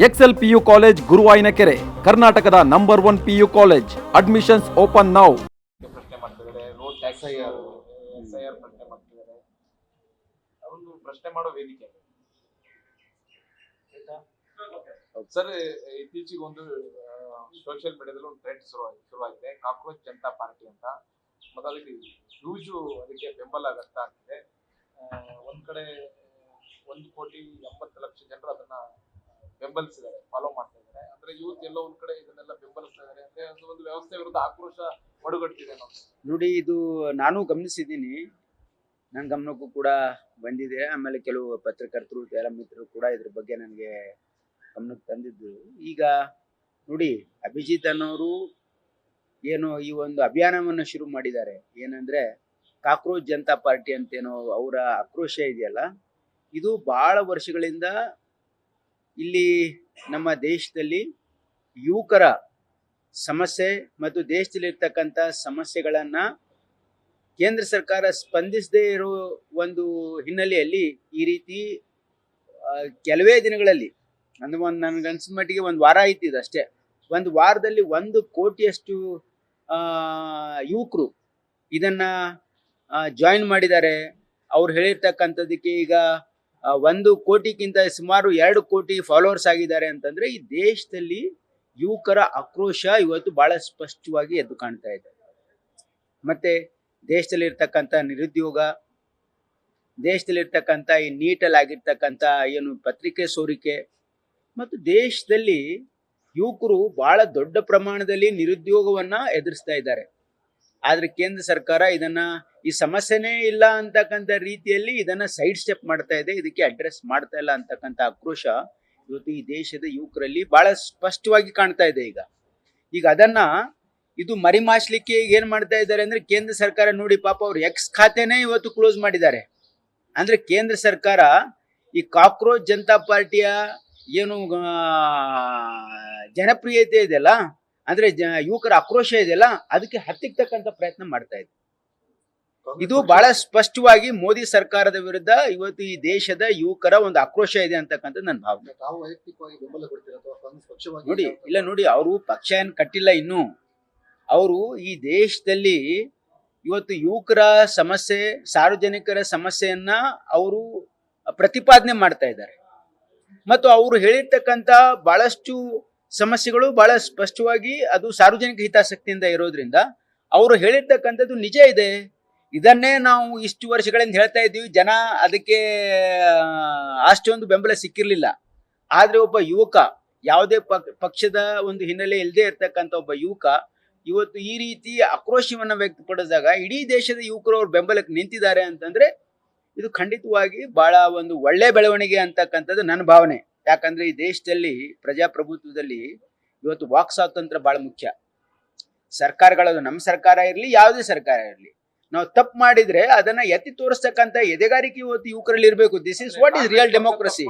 Excel PU college ಗುರುವಾಯಿನಕೆರೆ, ಕರ್ನಾಟಕದ number 1 PU college. Admissions open now. ಪ್ರಶ್ನೆ ಮಾಡ್ತಿದ್ದಾರೆ, ರೋಡ್ ಟ್ಯಾಕ್ಸ್ SIR ಪ್ರಶ್ನೆ ಮಾಡ್ತಿದ್ದಾರೆ. ಒಂದು ಪ್ರಶ್ನೆ ಮಾಡೋ ವೇದಿಕೆ ಸರ್. ಇತ್ತೀಚೆಗೆ ಒಂದು ಸೋಷಿಯಲ್ ಮೀಡಿಯಾದಲ್ಲಿ ಒಂದು ಟ್ರೆಂಡ್ ಶುರುವಾಗಿದೆ, ಕಾಕ್ರೋಚ್ ಜನತಾ ಪಾರ್ಟಿ ಅಂತ. ಮೊದಲಿಗೆ ಯೂಜು ಅದಕ್ಕೆ ಬೆಂಬಲ ವ್ಯಕ್ತ ಆಗ್ತಿದೆ. ಒಂದ್ ಕಡೆ 1,80,00,000 ಜನರು ಅದನ್ನ ಬೆಂಬಲಿಸಿದ್ದಾರೆ, ಫಾಲೋ ಮಾಡ್ತಾ ಇದ್ದಾರೆ. ಅಂದ್ರೆ ಯೂತ್ ಎಲ್ಲೋ ಒಂದ್ ಕಡೆ ಇದನ್ನೆಲ್ಲ ಬೆಂಬಲಿಸ್ತಾ ಇದ್ದಾರೆ ಅಂದ್ರೆ ಒಂದು ವ್ಯವಸ್ಥೆ ವಿರುದ್ಧ ಆಕ್ರೋಶ ಮಡುಗಟ್ಟಿದೆ ನೋಡಿ. ಇದು ನಾನು ಗಮನಿಸಿದ್ದೀನಿ, ನನ್ನ ಗಮನಕ್ಕೂ ಕೂಡ ಬಂದಿದೆ. ಆಮೇಲೆ ಕೆಲವು ಪತ್ರಕರ್ತರು, ಎಲ್ಲ ಮಿತ್ರರು ಕೂಡ ಇದ್ರ ಬಗ್ಗೆ ನನಗೆ ಗಮನಕ್ಕೆ ತಂದಿದ್ದು. ಈಗ ನೋಡಿ, ಅಭಿಜಿತ್ ಅನ್ನೋರು ಏನು ಈ ಒಂದು ಅಭಿಯಾನವನ್ನು ಶುರು ಮಾಡಿದ್ದಾರೆ, ಏನಂದ್ರೆ ಕಾಕ್ರೋಚ್ ಜನತಾ ಪಾರ್ಟಿ ಅಂತೇನೋ ಅವರ ಆಕ್ರೋಶ ಇದೆಯಲ್ಲ, ಇದು ಬಹಳ ವರ್ಷಗಳಿಂದ ಇಲ್ಲಿ ನಮ್ಮ ದೇಶದಲ್ಲಿ ಯುವಕರ ಸಮಸ್ಯೆ ಮತ್ತು ದೇಶದಲ್ಲಿರ್ತಕ್ಕಂಥ ಸಮಸ್ಯೆಗಳನ್ನು ಕೇಂದ್ರ ಸರ್ಕಾರ ಸ್ಪಂದಿಸದೇ ಇರೋ ಒಂದು ಹಿನ್ನೆಲೆಯಲ್ಲಿ ಈ ರೀತಿ ಕೆಲವೇ ದಿನಗಳಲ್ಲಿ ಅಂದ್ರೆ ನನಗನ್ಸಿದ ಮಟ್ಟಿಗೆ ಒಂದು ವಾರ ಆಯ್ತಿದೆ ಅಷ್ಟೇ. ಒಂದು ವಾರದಲ್ಲಿ 1 ಕೋಟಿಯಷ್ಟು ಯುವಕರು ಇದನ್ನ ಜಾಯಿನ್ ಮಾಡಿದ್ದಾರೆ. ಅವ್ರು ಹೇಳಿರ್ತಕ್ಕಂಥದ್ದಕ್ಕೆ ಈಗ 1 ಕೋಟಿಗಿಂತ ಸುಮಾರು 2 ಕೋಟಿ ಫಾಲೋವರ್ಸ್ ಆಗಿದ್ದಾರೆ ಅಂತಂದ್ರೆ ಈ ದೇಶದಲ್ಲಿ ಯುವಕರ ಆಕ್ರೋಶ ಇವತ್ತು ಬಹಳ ಸ್ಪಷ್ಟವಾಗಿ ಎದ್ದು ಕಾಣ್ತಾ ಇದೆ. ಮತ್ತೆ ದೇಶದಲ್ಲಿರ್ತಕ್ಕಂಥ ನಿರುದ್ಯೋಗ, ದೇಶದಲ್ಲಿರ್ತಕ್ಕಂಥ ಈ ನೀಟಲ್ಲಿ ಆಗಿರ್ತಕ್ಕಂಥ ಏನು ಪತ್ರಿಕೆ ಸೋರಿಕೆ, ಮತ್ತು ದೇಶದಲ್ಲಿ ಯುವಕರು ಬಹಳ ದೊಡ್ಡ ಪ್ರಮಾಣದಲ್ಲಿ ನಿರುದ್ಯೋಗವನ್ನ ಎದುರಿಸ್ತಾ ಇದ್ದಾರೆ. ಆದ್ರೆ ಕೇಂದ್ರ ಸರ್ಕಾರ ಇದನ್ನ ಈ ಸಮಸ್ಯೆನೇ ಇಲ್ಲ ಅಂತಕ್ಕಂಥ ರೀತಿಯಲ್ಲಿ ಇದನ್ನ ಸೈಡ್ ಸ್ಟೆಪ್ ಮಾಡ್ತಾ ಇದೆ, ಇದಕ್ಕೆ ಅಡ್ರೆಸ್ ಮಾಡ್ತಾ ಇಲ್ಲ ಅಂತಕ್ಕಂಥ ಆಕ್ರೋಶ ಇವತ್ತು ಈ ದೇಶದ ಯುವಕರಲ್ಲಿ ಬಹಳ ಸ್ಪಷ್ಟವಾಗಿ ಕಾಣ್ತಾ ಇದೆ. ಈಗ ಅದನ್ನ ಇದು ಮರಿಮಾಚ್ಲಿಕ್ಕೆ ಏನ್ ಮಾಡ್ತಾ ಇದ್ದಾರೆ ಅಂದ್ರೆ ಕೇಂದ್ರ ಸರ್ಕಾರ ನೋಡಿ, ಪಾಪ ಅವ್ರು ಎಕ್ಸ್ ಖಾತೆನೇ ಇವತ್ತು ಕ್ಲೋಸ್ ಮಾಡಿದ್ದಾರೆ. ಅಂದ್ರೆ ಕೇಂದ್ರ ಸರ್ಕಾರ ಈ ಕಾಕ್ರೋಚ್ ಜನತಾ ಪಾರ್ಟಿಯ ಏನು ಜನಪ್ರಿಯತೆ ಇದೆಯಲ್ಲ, ಅಂದ್ರೆ ಯುವಕರ ಆಕ್ರೋಶ ಇದೆಯಲ್ಲ, ಅದಕ್ಕೆ ಹತ್ತಿಕ್ಕತಕ್ಕಂಥ ಪ್ರಯತ್ನ ಮಾಡ್ತಾ ಇದೆ. ಇದು ಬಹಳ ಸ್ಪಷ್ಟವಾಗಿ ಮೋದಿ ಸರ್ಕಾರದ ವಿರುದ್ಧ ಇವತ್ತು ಈ ದೇಶದ ಯುವಕರ ಒಂದು ಆಕ್ರೋಶ ಇದೆ ಅಂತಕ್ಕಂಥದ್ದು ನನ್ನ ಭಾವನೆ. ನೋಡಿ, ಅವರು ಪಕ್ಷ ಏನ್ ಕಟ್ಟಿಲ್ಲ ಇನ್ನು. ಅವರು ಈ ದೇಶದಲ್ಲಿ ಇವತ್ತು ಯುವಕರ ಸಮಸ್ಯೆ, ಸಾರ್ವಜನಿಕರ ಸಮಸ್ಯೆಯನ್ನ ಅವರು ಪ್ರತಿಪಾದನೆ ಮಾಡ್ತಾ ಇದ್ದಾರೆ. ಮತ್ತು ಅವರು ಹೇಳಿರ್ತಕ್ಕಂಥ ಬಹಳಷ್ಟು ಸಮಸ್ಯೆಗಳು ಬಹಳ ಸ್ಪಷ್ಟವಾಗಿ ಅದು ಸಾರ್ವಜನಿಕ ಹಿತಾಸಕ್ತಿಯಿಂದ ಇರೋದ್ರಿಂದ ಅವರು ಹೇಳಿರ್ತಕ್ಕಂಥದ್ದು ನಿಜ ಇದೆ. ಇದನ್ನೇ ನಾವು ಇಷ್ಟು ವರ್ಷಗಳಿಂದ ಹೇಳ್ತಾ ಇದ್ದೀವಿ, ಜನ ಅದಕ್ಕೆ ಅಷ್ಟೊಂದು ಬೆಂಬಲ ಸಿಕ್ಕಿರ್ಲಿಲ್ಲ. ಆದ್ರೆ ಒಬ್ಬ ಯುವಕ, ಯಾವುದೇ ಪಕ್ಷದ ಒಂದು ಹಿನ್ನೆಲೆ ಇಲ್ಲದೆ ಇರ್ತಕ್ಕಂಥ ಒಬ್ಬ ಯುವಕ ಇವತ್ತು ಈ ರೀತಿ ಆಕ್ರೋಶವನ್ನ ವ್ಯಕ್ತಪಡಿಸಿದಾಗ ಇಡೀ ದೇಶದ ಯುವಕರು ಅವ್ರ ಬೆಂಬಲಕ್ಕೆ ನಿಂತಿದ್ದಾರೆ ಅಂತಂದ್ರೆ ಇದು ಖಂಡಿತವಾಗಿ ಬಹಳ ಒಂದು ಒಳ್ಳೆ ಬೆಳವಣಿಗೆ ಅಂತಕ್ಕಂಥದ್ದು ನನ್ನ ಭಾವನೆ. ಯಾಕಂದ್ರೆ ಈ ದೇಶದಲ್ಲಿ ಪ್ರಜಾಪ್ರಭುತ್ವದಲ್ಲಿ ಇವತ್ತು ವಾಕ್ ಸ್ವಾತಂತ್ರ್ಯ ಬಹಳ ಮುಖ್ಯ. ಸರ್ಕಾರಗಳದು ನಮ್ಮ ಸರ್ಕಾರ ಇರಲಿ, ಯಾವುದೇ ಸರ್ಕಾರ ಇರಲಿ, ನಾವು ತಪ್ಪು ಮಾಡಿದ್ರೆ ಅದನ್ನ ಎತ್ತಿ ತೋರಿಸ್ತಕ್ಕಂಥ ಎದೆಗಾರಿಕೆ ಇವತ್ತು ಯುವಕರಲ್ಲಿ ಇರಬೇಕು. This is what is real democracy.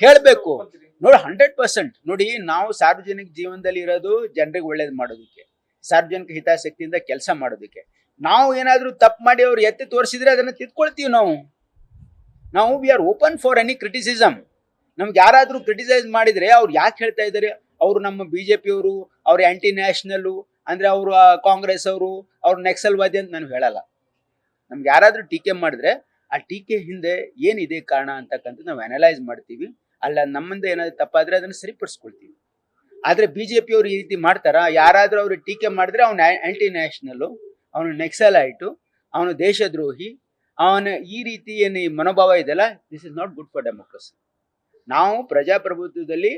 ಹೇಳ್ಬೇಕು ನೋಡಿ, 100%. ನೋಡಿ, ನಾವು ಸಾರ್ವಜನಿಕ ಜೀವನದಲ್ಲಿ ಇರೋದು ಜನರಿಗೆ ಒಳ್ಳೇದು ಮಾಡೋದಕ್ಕೆ, ಸಾರ್ವಜನಿಕ ಹಿತಾಸಕ್ತಿಯಿಂದ ಕೆಲಸ ಮಾಡೋದಕ್ಕೆ. ನಾವು ಏನಾದ್ರೂ ತಪ್ಪು ಮಾಡಿ ಅವ್ರು ಎತ್ತಿ ತೋರಿಸಿದ್ರೆ ಅದನ್ನ ತಿದ್ಕೊಳ್ತೀವಿ. ನಾವು we are open for any criticism. ನಮ್ಗೆ ಯಾರಾದ್ರೂ ಕ್ರಿಟಿಸೈಸ್ ಮಾಡಿದ್ರೆ ಅವ್ರು ಯಾಕೆ ಹೇಳ್ತಾ ಇದ್ದಾರೆ, ಅವರು ನಮ್ಮ BJP ಅವರು, ಅವ್ರ ಆಂಟಿ ನ್ಯಾಷನಲ್ ಅಂದ್ರೆ ಅವರು ಕಾಂಗ್ರೆಸ್ ಅವರು, ಅವ್ರು ನಕ್ಸಲ್ವಾದಿ ಅಂತ ನಾನು ಹೇಳಲ್ಲ. ನಮ್ಗೆ ಯಾರಾದ್ರೂ ಟೀಕೆ ಮಾಡಿದ್ರೆ ಆ ಟೀಕೆ ಹಿಂದೆ ಏನಿದೆ ಕಾರಣ ಅಂತಕ್ಕಂಥದ್ದು ನಾವು ಅನಲೈಸ್ ಮಾಡ್ತೀವಿ. ಅಲ್ಲ ನಮ್ಮಿಂದ ಏನಾದ್ರು ತಪ್ಪಾದ್ರೆ ಅದನ್ನ ಸರಿಪಡಿಸ್ಕೊಳ್ತೀವಿ. ಆದ್ರೆ BJP ಅವರು ಈ ರೀತಿ ಮಾಡ್ತಾರ? ಯಾರಾದ್ರೂ ಅವ್ರಿಗೆ ಟೀಕೆ ಮಾಡಿದ್ರೆ ಅವನು ಆಂಟಿ ನ್ಯಾಷನಲ್, ಅವನು ನಕ್ಸಲೈಟು, ಅವನು ದೇಶದ್ರೋಹಿ, ಅವನ ಈ ರೀತಿ ಏನು ಮನೋಭಾವ ಇದೆಯಲ್ಲ, this is not good for democracy. ನಾವು ಪ್ರಜಾಪ್ರಭುತ್ವದಲ್ಲಿ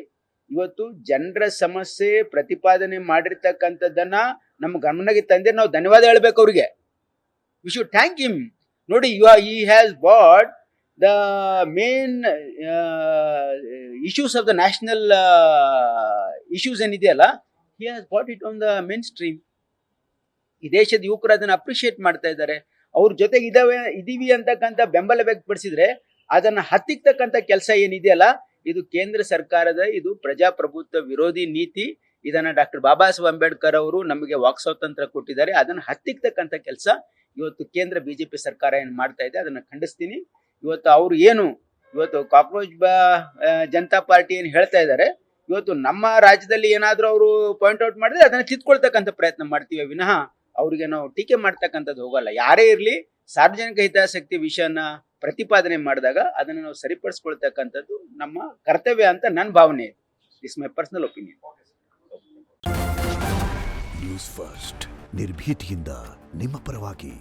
ಇವತ್ತು ಜನರ ಸಮಸ್ಯೆ ಪ್ರತಿಪಾದನೆ ಮಾಡಿರ್ತಕ್ಕಂಥದ್ದನ್ನ ನಮ್ಮ ಗಮನಕ್ಕೆ ತಂದೆ ನಾವು ಧನ್ಯವಾದ ಹೇಳ್ಬೇಕು ಅವ್ರಿಗೆ. We should thank him. ನೋಡಿ, he has brought the main issues of the national issues ಏನಿದೆಯಲ್ಲ, he has brought it on the mainstream. ಈ ದೇಶದ ಯುವಕರು ಅದನ್ನ ಅಪ್ರಿಶಿಯೇಟ್ ಮಾಡ್ತಾ ಇದ್ದಾರೆ. ಅವ್ರ ಜೊತೆಗೆ ಇದೀವಿ ಅಂತಕ್ಕಂಥ ಬೆಂಬಲ ವ್ಯಕ್ತಪಡಿಸಿದ್ರೆ ಅದನ್ನ ಹತ್ತಿಕ್ಕತಕ್ಕಂಥ ಕೆಲಸ ಏನಿದೆಯಲ್ಲ, ಇದು ಕೇಂದ್ರ ಸರ್ಕಾರದ ಇದು ಪ್ರಜಾಪ್ರಭುತ್ವ ವಿರೋಧಿ ನೀತಿ. ಇದನ್ನ ಡಾಕ್ಟರ್ ಬಾಬಾ ಸಾಹೇಬ್ ಅಂಬೇಡ್ಕರ್ ಅವರು ನಮಗೆ ವಾಕ್ ಸ್ವಾತಂತ್ರ್ಯ ಕೊಟ್ಟಿದ್ದಾರೆ. ಅದನ್ನ ಹತ್ತಿಕ್ಕತಕ್ಕಂಥ ಕೆಲಸ ಇವತ್ತು ಕೇಂದ್ರ BJP ಸರ್ಕಾರ ಏನು ಮಾಡ್ತಾ ಇದೆ ಅದನ್ನ ಖಂಡಿಸ್ತೀನಿ. ಇವತ್ತು ಅವರು ಏನು ಇವತ್ತು ಕಾಕ್ರೋಚ್ ಜನತಾ ಪಾರ್ಟಿ ಏನು ಹೇಳ್ತಾ ಇದ್ದಾರೆ, ಇವತ್ತು ನಮ್ಮ ರಾಜ್ಯದಲ್ಲಿ ಏನಾದರೂ ಅವರು ಪಾಯಿಂಟ್ ಔಟ್ ಮಾಡಿದ್ರೆ ಅದನ್ನ ತಿದ್ಕೊಳ್ತಕ್ಕಂಥ ಪ್ರಯತ್ನ ಮಾಡ್ತೀವಿ ವಿನಃ ಅವ್ರಿಗೆ ನಾವು ಟೀಕೆ ಮಾಡ್ತಕ್ಕಂಥದ್ದು ಹೋಗಲ್ಲ. ಯಾರೇ ಇರಲಿ ಸಾರ್ವಜನಿಕ ಹಿತಾಸಕ್ತಿ ವಿಷಯನ ಪ್ರತಿಪಾದನೆ ಮಾಡಿದಾಗ ಅದನ್ನು ನಾವು ಸರಿಪಡಿಸ್ಕೊಳ್ತಕ್ಕಂಥದ್ದು ನಮ್ಮ ಕರ್ತವ್ಯ ಅಂತ ನನ್ನ ಭಾವನೆ ಇದೆ. This my personal opinion. News first ನಿರ್ಭೀತಿಯಿಂದ ನಿಮ್ಮ ಪರವಾಗಿ.